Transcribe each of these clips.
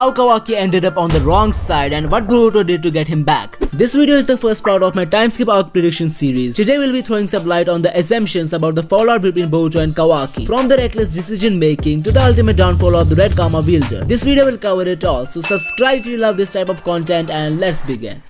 how Kawaki ended up on the wrong side and what Boruto did to get him back. This video is the first part of my Timeskip Arc Prediction series. Today we'll be throwing some light on the assumptions about the fallout between Boruto and Kawaki, from the reckless decision making to the ultimate downfall of the Red Karma wielder. This video will cover it all, so subscribe if you love this type of content and let's begin.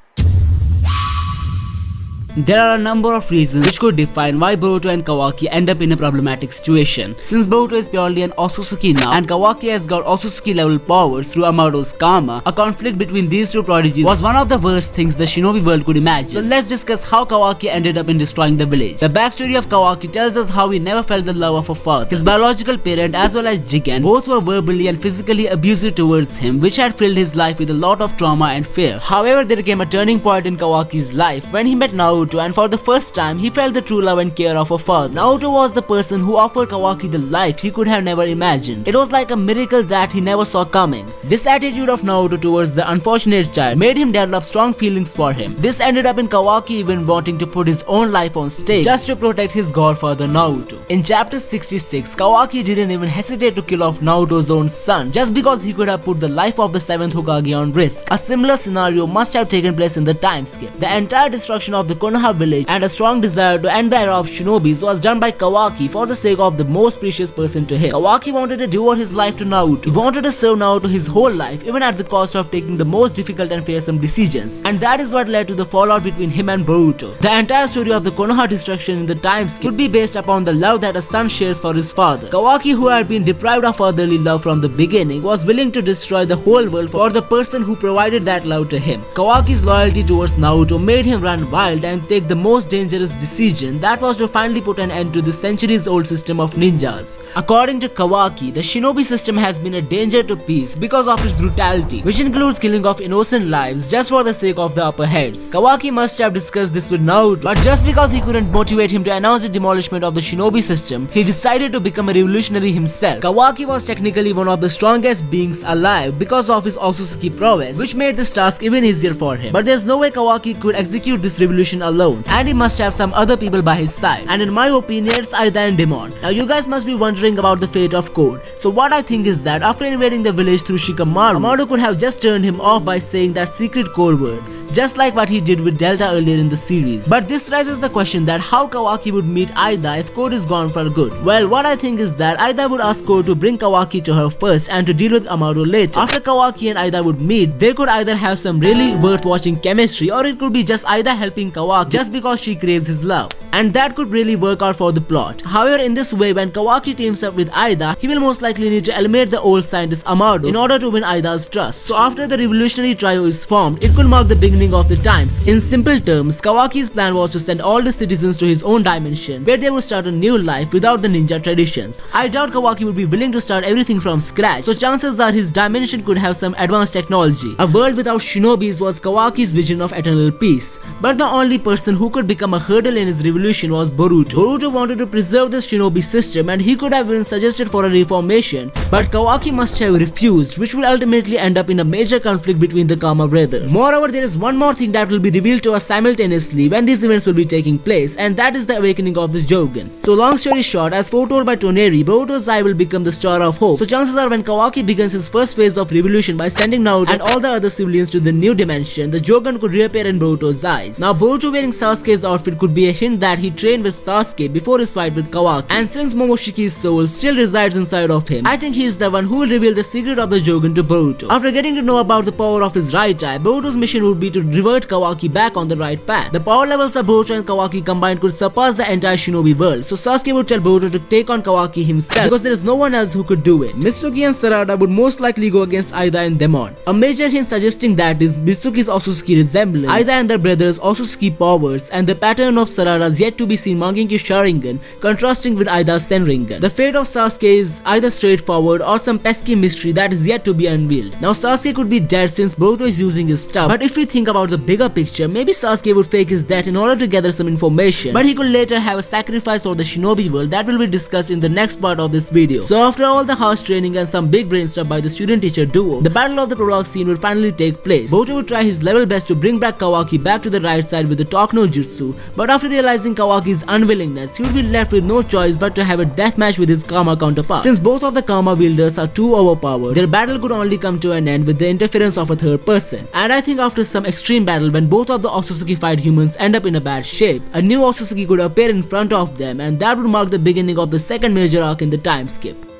There are a number of reasons which could define why Boruto and Kawaki end up in a problematic situation. Since Boruto is purely an Otsutsuki now and Kawaki has got Otsutsuki level powers through Amado's karma, a conflict between these two prodigies was one of the worst things the shinobi world could imagine. So let's discuss how Kawaki ended up in destroying the village. The backstory of Kawaki tells us how he never felt the love of a father. His biological parent as well as Jigen both were verbally and physically abusive towards him, which had filled his life with a lot of trauma and fear. However, there came a turning point in Kawaki's life when he met Naruto, and for the first time he felt the true love and care of a father. Naruto was the person who offered Kawaki the life he could have never imagined. It was like a miracle that he never saw coming. This attitude of Naruto towards the unfortunate child made him develop strong feelings for him. This ended up in Kawaki even wanting to put his own life on stake just to protect his godfather Naruto. In chapter 66, Kawaki didn't even hesitate to kill off Naruto's own son just because he could have put the life of the 7th Hokage on risk. A similar scenario must have taken place in the time skip. The entire destruction of the Konoha village and a strong desire to end the era of shinobis was done by Kawaki for the sake of the most precious person to him. Kawaki wanted to devote his life to Naruto. He wanted to serve Naruto his whole life, even at the cost of taking the most difficult and fearsome decisions. And that is what led to the fallout between him and Boruto. The entire story of the Konoha destruction in the time skip could be based upon the love that a son shares for his father. Kawaki, who had been deprived of fatherly love from the beginning, was willing to destroy the whole world for the person who provided that love to him. Kawaki's loyalty towards Naruto made him run wild and take the most dangerous decision, that was to finally put an end to the centuries-old system of ninjas. According to Kawaki, the shinobi system has been a danger to peace because of its brutality, which includes killing of innocent lives just for the sake of the upper heads. Kawaki must have discussed this with Naruto, but just because he couldn't motivate him to announce the demolishment of the shinobi system, he decided to become a revolutionary himself. Kawaki was technically one of the strongest beings alive because of his Otsutsuki prowess, which made this task even easier for him. But there's no way Kawaki could execute this revolution alone, and he must have some other people by his side, and in my opinion it's Eida and Daemon. Now you guys must be wondering about the fate of Code. So what I think is that after invading the village through Shikamaru, Amado could have just turned him off by saying that secret code word, just like what he did with Delta earlier in the series. But this raises the question that how Kawaki would meet Eida if Code is gone for good. Well, what I think is that Eida would ask Code to bring Kawaki to her first and to deal with Amado later. After Kawaki and Eida would meet, they could either have some really worth watching chemistry, or it could be just Eida helping Kawaki just because she craves his love, and that could really work out for the plot. However, in this way, when Kawaki teams up with Eida, he will most likely need to eliminate the old scientist Amado in order to win Eida's trust. So after the revolutionary trio is formed, it could mark the beginning of the times. In simple terms, Kawaki's plan was to send all the citizens to his own dimension, where they would start a new life without the ninja traditions. I doubt Kawaki would be willing to start everything from scratch, so chances are his dimension could have some advanced technology. A world without shinobis was Kawaki's vision of eternal peace. But the only person who could become a hurdle in his revolution was Boruto. Boruto wanted to preserve the shinobi system, and he could have been suggested for a reformation, but Kawaki must have refused, which will ultimately end up in a major conflict between the Karma brothers. Moreover, there is one more thing that will be revealed to us simultaneously when these events will be taking place, and that is the awakening of the Jougan. So long story short, as foretold by Toneri, Boruto's eye will become the star of hope. So chances are when Kawaki begins his first phase of revolution by sending Naruto and all the other civilians to the new dimension, the Jougan could reappear in Boruto's eyes. Now Boruto wearing Sasuke's outfit could be a hint that he trained with Sasuke before his fight with Kawaki, and since Momoshiki's soul still resides inside of him, I think he is the one who will reveal the secret of the Jougan to Boruto. After getting to know about the power of his right eye, Boruto's mission would be to revert Kawaki back on the right path. The power levels of Boruto and Kawaki combined could surpass the entire shinobi world, so Sasuke would tell Boruto to take on Kawaki himself because there is no one else who could do it. Mitsuki and Sarada would most likely go against Eida and Daemon. A major hint suggesting that is Mitsuki's Otsutsuki resemblance, Eida and their brothers' Otsutsuki powers, and the pattern of Sarada's yet to be seen Mangekyou Sharingan contrasting with Eida's Senringan. The fate of Sasuke is either straightforward or some pesky mystery that is yet to be unveiled. Now Sasuke could be dead since Boruto is using his stuff, but if we think about the bigger picture, maybe Sasuke would fake his death in order to gather some information, but he could later have a sacrifice for the shinobi world that will be discussed in the next part of this video. So after all the harsh training and some big brain stuff by the student-teacher duo, the battle of the prologue scene will finally take place. Boruto would try his level best to bring back Kawaki back to the right side with the talk no jutsu, but after realizing Kawaki's unwillingness, he would be left with no choice but to have a deathmatch with his Karma counterpart. Since both of the Karma wielders are too overpowered, their battle could only come to an end with the interference of a third person. And I think after some extreme battle, when both of the Otsutsuki fight humans end up in a bad shape, a new Otsutsuki could appear in front of them, and that would mark the beginning of the second major arc in the time skip.